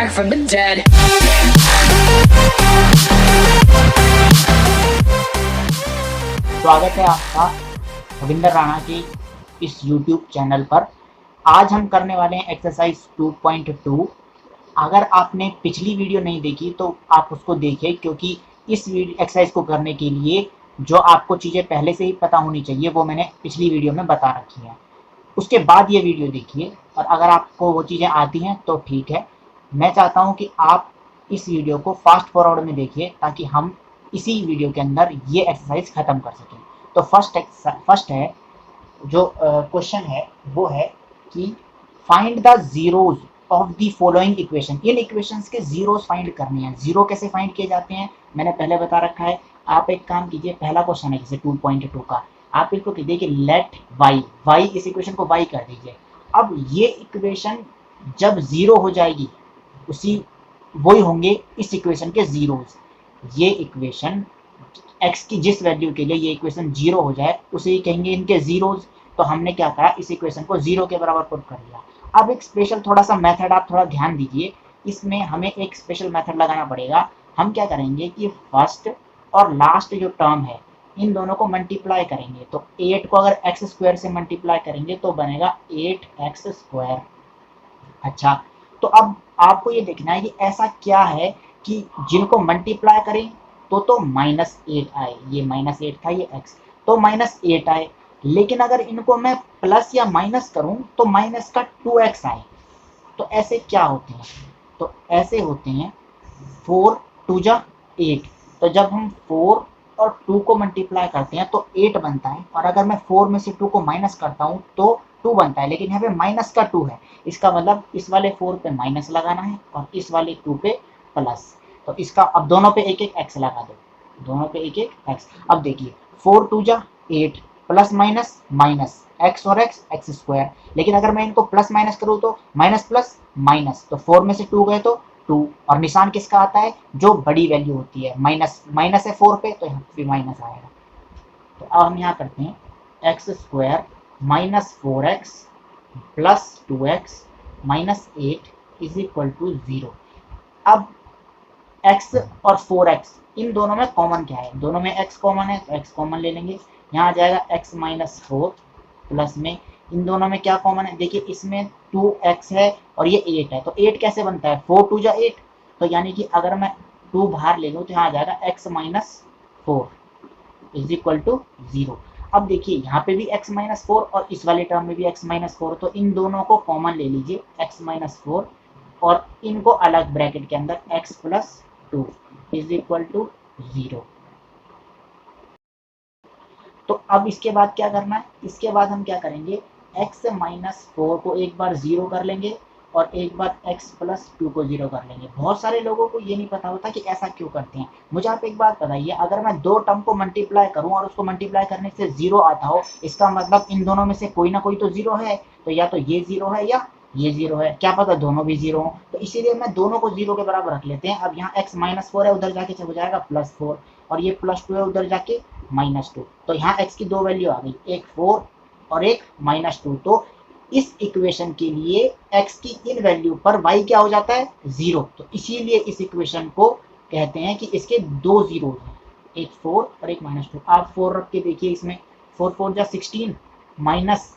back from the dead. स्वागत है आपका रविंदर राणा की इस YouTube चैनल पर। आज हम करने वाले हैं एक्सरसाइज 2.2। अगर आपने पिछली वीडियो नहीं देखी तो आप उसको देखें, क्योंकि इस एक्सरसाइज को करने के लिए जो आपको चीज़ें पहले से ही पता होनी चाहिए वो मैंने पिछली वीडियो में बता रखी है। उसके बाद ये वीडियो देखिए, और अगर आपको वो चीज़ें आती हैं तो ठीक है। मैं चाहता हूँ कि आप इस वीडियो को फास्ट फॉरवर्ड में देखिए ताकि हम इसी वीडियो के अंदर ये एक्सरसाइज ख़त्म कर सकें। तो फर्स्ट है जो क्वेश्चन है वो है कि find the zeros of the following equation. In equations के जीरोज फाइंड करने हैं। जीरो कैसे फाइंड किए जाते हैं मैंने पहले बता रखा है। आप एक काम कीजिए, पहला क्वेश्चन है जैसे 2.2 का, आप इसको कीजिए कि लेट वाई, इस इक्वेशन को वाई कर दीजिए। अब ये इक्वेशन जब जीरो हो जाएगी उसी वही होंगे इस इक्वेशन के जीरोज। ये इक्वेशन x की जिस वैल्यू के लिए ये इक्वेशन जीरो हो जाए उसे ही कहेंगे इनके जीरोज। तो हमने क्या करा, इस इक्वेशन को जीरो के बराबर पुट कर दिया। अब एक स्पेशल थोड़ा सा मेथड आप थोड़ा ध्यान दीजिए, इसमें हमें एक स्पेशल मेथड लगाना पड़ेगा। हम क्या करेंगे कि फर्स्ट और लास्ट जो टर्म है इन दोनों को मल्टीप्लाई करेंगे। तो 8 को अगर एक्स स्क्वायर से मल्टीप्लाई करेंगे तो बनेगा 8x स्क्वायर। अच्छा, तो अब आपको ये देखना है कि ऐसा क्या है कि जिनको मल्टीप्लाई करें तो -8 आए। ये -8 था, ये x, तो -8 आए। लेकिन अगर इनको मैं प्लस या माइनस करूं तो माइनस का 2x आए। तो ऐसे क्या होते हैं, तो ऐसे होते हैं 4 2 जा 8। तो जब हम 4 और 2 को मल्टीप्लाई करते हैं तो 8 बनता है, और अगर मैं 4 में से 2 को माइनस करता हूँ तो 2 बनता है। लेकिन यहाँ पे माइनस का 2 है, इसका मतलब इस वाले 4 पे माइनस लगाना है और इस वाले 2 पे प्लस। तो इसका अब दोनों पे एक एक एक्स लगा दो, दोनों पे एक एक एक्स। अब देखिए 4 2 जा 8, प्लस माइनस माइनस, एक्स और एक्स स्क्वायर। लेकिन अगर मैं इनको प्लस माइनस करूँ तो माइनस प्लस माइनस, तो 4 में से 2 गए तो 2, और निशान किसका आता है, जो बड़ी वैल्यू होती है। माइनस है 4 पे तो यहाँ पे माइनस आएगा। तो अब हम यहाँ करते हैं x square minus 4x plus 2x minus 8 is equal to 0। अब x और 4x इन दोनों में कॉमन क्या है, दोनों में x कॉमन है तो x कॉमन ले लेंगे। यहाँ आ जाएगा x माइनस 4 प्लस में इन दोनों में क्या कॉमन है, देखिए इसमें 2x है और ये 8 है। तो 8 कैसे बनता है, 4 2 जा 8। तो यानी कि अगर मैं 2 बाहर ले लूँ तो यहाँ आ जाएगा x minus 4 is equal to 0। अब देखिए यहाँ पे भी x माइनस 4 और इस वाले टर्म में भी x माइनस 4, तो इन दोनों को कॉमन ले लीजिए x माइनस 4, और इनको अलग ब्रैकेट के अंदर x plus 2 is equal to 0। तो अब इसके बाद क्या करना है, इसके बाद हम क्या करेंगे, x माइनस 4 को एक बार 0 कर लेंगे और एक बार x प्लस 2 को 0 कर लेंगे। बहुत सारे लोगों को ये नहीं पता होता कि ऐसा क्यों करते हैं। मुझे आप एक बात बताइए, अगर मैं दो टर्म को मल्टीप्लाई करूं और उसको मल्टीप्लाई करने से 0 आता हो, इसका मतलब इन दोनों में से कोई ना कोई तो 0 है। तो या तो ये 0 है या ये 0 है, क्या पता दोनों भी 0 हो। तो इसीलिए मैं दोनों को 0 के बराबर रख लेते हैं। अब यहाँ x माइनस 4 है, उधर जाके हो जाएगा प्लस 4, और ये प्लस 2 है उधर जाके -2। तो यहाँ x की दो वैल्यू आ गई, एक 4 और एक -2। तो इस इक्वेशन के लिए x की इन वैल्यू पर y क्या हो जाता है, 0। तो इसीलिए इस इक्वेशन को कहते हैं कि इसके दो जीरो हैं, एक 4 और एक -2। आप 4 रख के देखिए, इसमें 4 4 जा 16 माइनस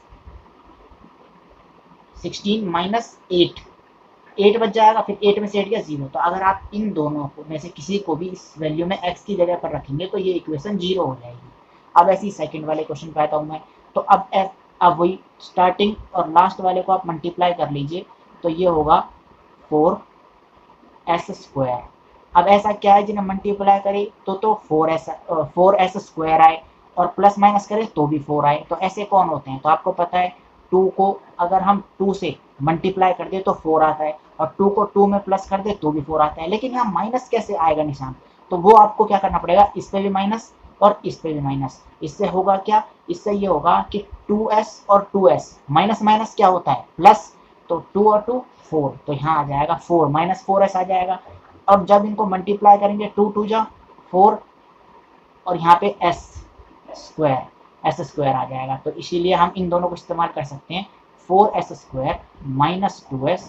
8 बच जाएगा, फिर 8 में से 8 गया 0। तो अगर आप इन दोनों में से किसी को भी इस वैल्यू में x की जगह पर रखेंगे तो ये इक्वेशन 0 हो जाएगी। अब ऐसी सेकंड वाले क्वेश्चन पे आता हूँ मैं। तो अब वही स्टार्टिंग और लास्ट वाले को आप मल्टीप्लाई कर लीजिए, तो ये होगा 4s स्क्वायर। अब ऐसा क्या है जिन्हें मल्टीप्लाई करे तो 4s स्क्वायर आए, और प्लस माइनस करें तो भी 4 आए। तो ऐसे कौन होते हैं, तो आपको पता है 2 को अगर हम 2 से मल्टीप्लाई कर दे तो 4 आता है, और 2 को 2 में प्लस कर दे तो भी 4 आता है। लेकिन यहाँ माइनस कैसे आएगा निशान, तो वो आपको क्या करना पड़ेगा, इस पे भी माइनस और इस पे भी माइनस। इससे होगा क्या, इससे ये होगा कि 2s और 2s माइनस माइनस क्या होता है, प्लस। तो 2 और 2 4, तो यहाँ आ जाएगा 4 -4s आ जाएगा। और जब इनको मल्टीप्लाई करेंगे 2 2 जा 4, और यहाँ पे s स्क्वायर आ जाएगा। तो इसीलिए हम इन दोनों को इस्तेमाल कर सकते हैं, 4s square -2s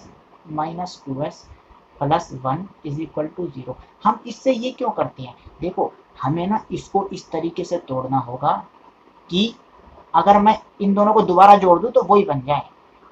plus 1 is equal to 0। हम इससे ये क्यों करते हैं, देखो हमें ना इसको इस तरीके से तोड़ना होगा कि अगर मैं इन दोनों को दोबारा जोड़ दूं तो वही बन जाए।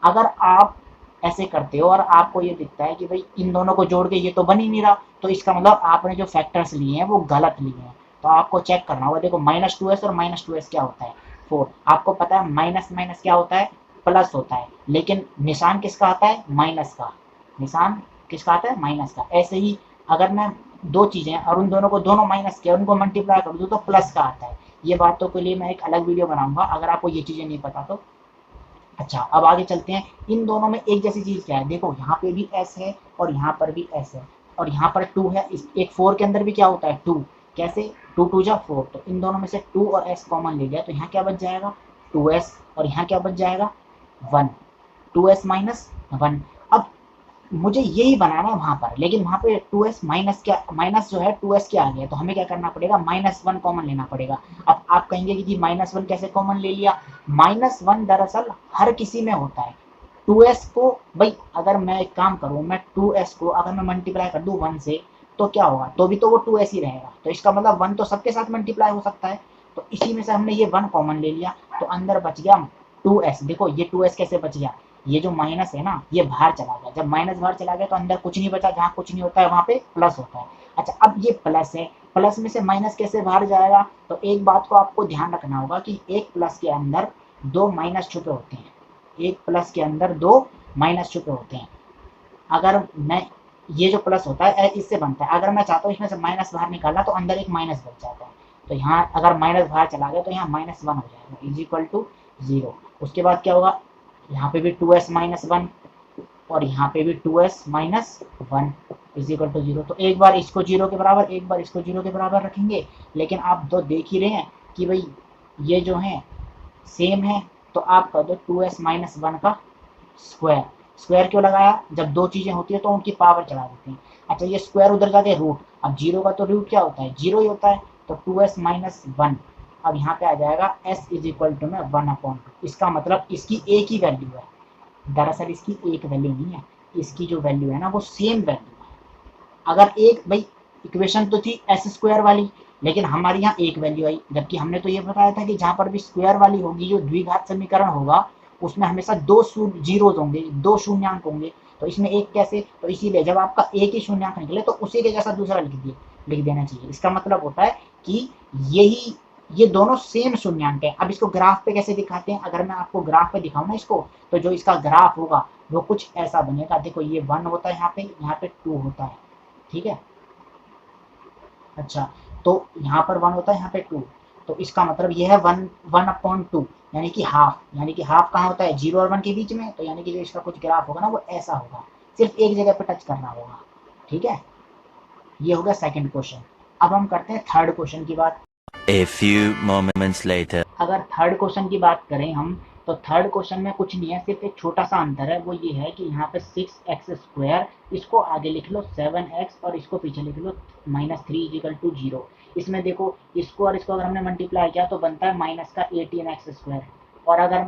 अगर आप ऐसे करते हो और आपको ये दिखता है कि भाई इन दोनों को जोड़ के ये तो बन ही नहीं रहा, तो इसका मतलब आपने जो फैक्टर्स लिए हैं वो गलत लिए हैं। तो आपको चेक करना होगा। देखो -2s और -2s क्या होता है, 4। आपको पता है माइनस माइनस क्या होता है, प्लस होता है, लेकिन निशान किसका आता है, माइनस का। निशान किसका आता है, माइनस का। ऐसे ही अगर मैं दो चीजें और उन दोनों को दोनों माइनस के उनको मल्टीप्लाई कर दूं तो प्लस का आता है। ये बातों के लिए मैं एक अलग वीडियो बनाऊंगा अगर आपको ये चीजें नहीं पता तो। अच्छा, अब आगे चलते हैं। इन दोनों में एक जैसी चीज क्या है, देखो यहाँ पे भी s है और यहाँ पर भी s है और यहाँ पर 2 है। इस एक 4 के अंदर भी क्या होता है, 2। कैसे, 2 2 जा 4। तो इन दोनों में से 2 और s कॉमन ले लिया तो यहाँ क्या बच जाएगा, 2s। और यहाँ क्या बच जाएगा, 1। 2s minus 1। अब मुझे यही बनाना है वहां पर, लेकिन वहां पे 2s माइनस क्या, माइनस जो है 2s क्या आ गया, तो हमें क्या करना पड़ेगा, -1 कॉमन लेना पड़ेगा। अब आप कहेंगे कि जी -1 कैसे कॉमन ले लिया। -1 दरअसल हर किसी में होता है। 2s को भाई अगर मैं एक काम करूं, मैं 2s को अगर मैं मल्टीप्लाई कर दूं 1 से तो क्या होगा, तो भी तो वो 2s ही रहेगा। तो इसका मतलब 1 तो सबके साथ मल्टीप्लाई हो सकता है। तो इसी में से हमने ये 1 कॉमन ले लिया तो अंदर बच गया 2s। देखो ये 2s कैसे बच गया, ये जो माइनस है ना ये बाहर चला गया। जब माइनस बाहर चला गया तो अंदर कुछ नहीं बचा, जहाँ कुछ नहीं होता है वहां पे प्लस होता है। अच्छा, अब ये प्लस है, प्लस में से माइनस कैसे बाहर जाएगा, तो एक बात को आपको ध्यान रखना होगा कि एक प्लस के अंदर दो माइनस छुपे होते हैं। एक प्लस के अंदर दो माइनस छुपे होते हैं। अगर मैं, ये जो प्लस होता है इससे बनता है, अगर मैं चाहता हूँ इसमें से माइनस बाहर निकालना तो अंदर एक माइनस बच जाता है। तो यहाँ अगर माइनस बाहर चला गया तो यहाँ -1 हो जाएगा इज इक्वल टू 0। उसके बाद क्या होगा, यहाँ पे भी 2s माइनस 1 और यहाँ पे भी 2s minus 1 is equal to 0। तो एक बार इसको 0 के बराबर, एक बार इसको 0 के बराबर रखेंगे। लेकिन आप तो देख ही रहे हैं कि भाई ये जो है सेम है, तो आप कर दो 2s माइनस 1 का स्क्वायर। स्क्वायर क्यों लगाया, जब दो चीजें होती है तो उनकी पावर चढ़ा देते हैं। अच्छा, ये स्क्वायर उधर जाके रूट, अब 0 का तो रूट क्या होता है, 0 ही होता है। तो 2s माइनस 1, अब यहाँ पे आ जाएगा s इज इक्वल टू में 1/2। इसका मतलब इसकी एक ही वैल्यू है, दरअसल इसकी एक वैल्यू नहीं है, इसकी जो वैल्यू है ना वो सेम वैल्यू है। अगर एक भाई इक्वेशन तो थी एस स्क्वायर वाली, लेकिन हमारे यहाँ एक वैल्यू आई, जबकि हमने तो ये बताया था कि जहाँ पर भी स्क्वायर वाली होगी, जो द्विघात समीकरण होगा उसमें हमेशा दो जीरोज होंगे, दो शून्यांक होंगे। तो इसमें एक कैसे, तो इसीलिए जब आपका एक ही शून्यांक निकले तो उसी के जैसा दूसरा लिख देना चाहिए। इसका मतलब होता है कि यही, ये दोनों सेम शून्यांक है। अब इसको ग्राफ पे कैसे दिखाते हैं, अगर मैं आपको ग्राफ पे दिखाऊं ना इसको, तो जो इसका ग्राफ होगा वो कुछ ऐसा बनेगा। देखो ये 1 होता है यहाँ पे 2 होता है, ठीक है। अच्छा, तो यहाँ पर 1 होता है, यहाँ पे 2। तो इसका मतलब ये है 1/2, यानी कि हाफ। यानी कि हाफ कहाँ होता है, 0 और 1 के बीच में। तो यानी कि जो इसका कुछ ग्राफ होगा ना वो ऐसा होगा, सिर्फ एक जगह पे टच करना होगा, ठीक है। ये हो गया सेकंड क्वेश्चन। अब हम करते हैं थर्ड क्वेश्चन की बात। A few moments later. अगर थर्ड क्वेश्चन की बात करें हम, तो थर्ड क्वेश्चन में कुछ नहीं है, सिर्फ एक छोटा सा अंतर है। वो ये है कि यहाँ पे 6x², इसको आगे लिख लो 7x और इसको पीछे लिख लो -3 = 0। इसमें देखो इसको और इसको अगर हमने मल्टीप्लाई किया तो बनता है माइनस का 18x²। और अगर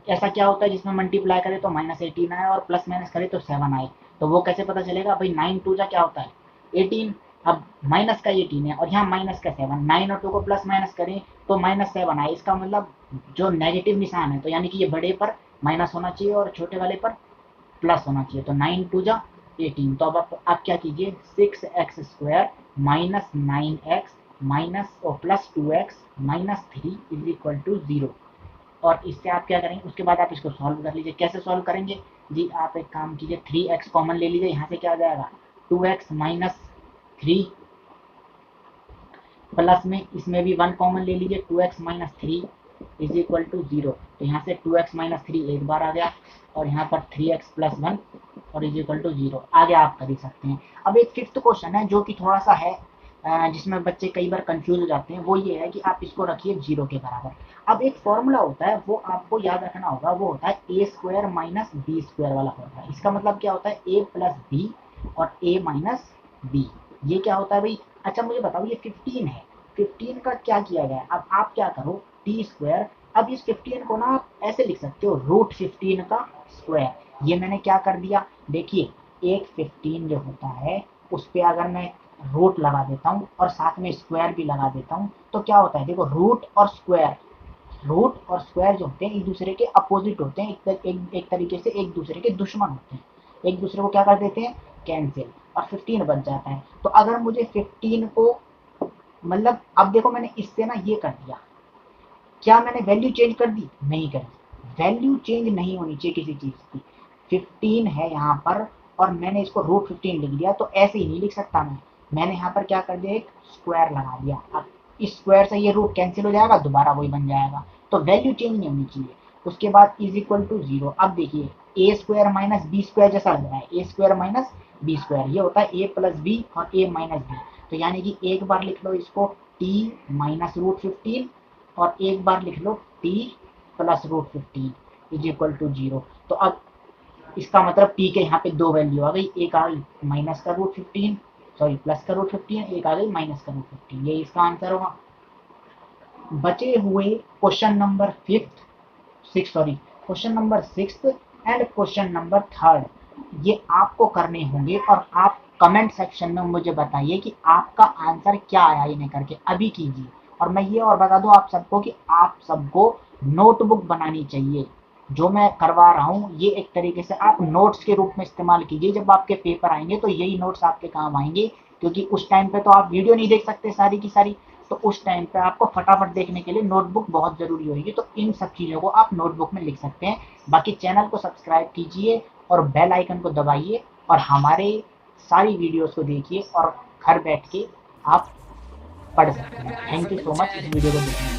ऐसा क्या होता है जिसमें मल्टीप्लाई करे तो -18 आए और प्लस माइनस करे तो 7 आए, तो वो कैसे पता चलेगा भाई, 9 2 जा क्या होता है 18। अब माइनस का 18 है और यहाँ माइनस का 7, 9 और 2 को प्लस माइनस करें तो -7 आए। इसका मतलब जो नेगेटिव निशान है, तो यानी कि ये बड़े पर माइनस होना चाहिए और छोटे वाले पर प्लस होना चाहिए। तो 9 2 जा 18। तो अब आप क्या कीजिए, 6x² माइनस 9x माइनस और plus 2x minus 3 is equal to 0। और इससे आप क्या करेंगे, उसके बाद आप इसको सॉल्व कर लीजिए। कैसे सॉल्व करेंगे जी, आप एक काम कीजिए, 3x कॉमन ले लीजिए। यहाँ से क्या आ जाएगा, 2x माइनस 3 प्लस में इसमें भी 1 कॉमन ले लीजिए, 2x minus 3 is equal to 0। तो यहाँ से 2x माइनस 3 एक बार आ गया और यहाँ पर 3x प्लस 1 और इज इक्वल टू 0। आगे आप कर ही सकते हैं। अब एक फिफ्थ क्वेश्चन है जो कि थोड़ा सा है, जिसमें बच्चे कई बार कंफ्यूज हो जाते हैं। वो ये है कि आप इसको रखिए 0 के बराबर। अब एक फॉर्मूला होता है वो आपको याद रखना होगा, वो होता है a² माइनस b² वाला फॉर्मूला। इसका मतलब क्या होता है, a प्लस बी और a माइनस बी। ये क्या होता है भाई, अच्छा मुझे बताओ, ये 15 है, 15 का क्या किया गया है। अब आप क्या करो, t²। अब इस 15 को ना आप ऐसे लिख सकते हो, √15 का स्क्वायर। ये मैंने क्या कर दिया, देखिए एक 15 जो होता है उस पर अगर मैं रूट लगा देता हूँ और साथ में स्क्वायर भी लगा देता हूँ तो क्या होता है, देखो रूट और स्क्वायर जो होते हैं एक दूसरे के अपोजिट होते हैं, एक तरीके से एक दूसरे के दुश्मन होते हैं, एक दूसरे को क्या कर देते हैं, कैंसिल, और 15 बच जाता है। तो अगर मुझे 15 को मतलब अब देखो मैंने इससे ना ये कर दिया, क्या मैंने वैल्यू चेंज कर दी, नहीं करी, वैल्यू चेंज नहीं होनी चाहिए किसी चीज की। 15 है यहाँ पर और मैंने इसको रूट 15 लिख दिया, तो ऐसे ही नहीं लिख सकता मैंने यहाँ पर क्या कर दिया, एक स्क्वायर लगा दिया। अब इस स्क्वायर से ये रूट कैंसिल हो जाएगा, दोबारा वही बन जाएगा, तो वैल्यू चेंज नहीं होनी चाहिए। उसके बाद इज इक्वल टू 0। अब देखिए ए स्क्वायर माइनस बी स्क्वायर जैसा लग रहा है, ए स्क्वायर माइनस बी स्क्वायर, ये होता है ए प्लस बी और ए माइनस बी। तो यानी कि एक बार लिख लो इसको टी माइनस रूट 15 और एक बार लिख लो t plus root 15 is equal to 0। तो अब इसका मतलब t के यहाँ पे दो वैल्यू आ गई, एक आ गई माइनस का रूट 15, सॉरी प्लस का रूट 15, एक आ गई माइनस का रूट 15, ये इसका आंसर होगा। बचे हुए question number question number 6 and question number 3 ये आपको करने होंगे और आप कमेंट सेक्शन में मुझे बताइए कि आपका आंसर क्या आया इन्हें करके, अभी कीजिए। और मैं ये और बता दूं आप सबको कि आप सबको नोटबुक बनानी चाहिए, जो मैं करवा रहा हूँ ये एक तरीके से आप नोट्स के रूप में इस्तेमाल कीजिए। जब आपके पेपर आएंगे तो यही नोट्स आपके काम आएंगे, क्योंकि उस टाइम पे तो आप वीडियो नहीं देख सकते सारी की सारी, तो उस टाइम पे आपको फटाफट देखने के लिए नोटबुक बहुत जरूरी होगी। तो इन सब चीज़ों को आप नोटबुक में लिख सकते हैं। बाकी चैनल को सब्सक्राइब कीजिए और बेल आइकन को दबाइए और हमारे सारी वीडियोस को देखिए और घर बैठ के आप पढ़ सकते हैं। थैंक यू सो मच इस वीडियो को देखने के लिए।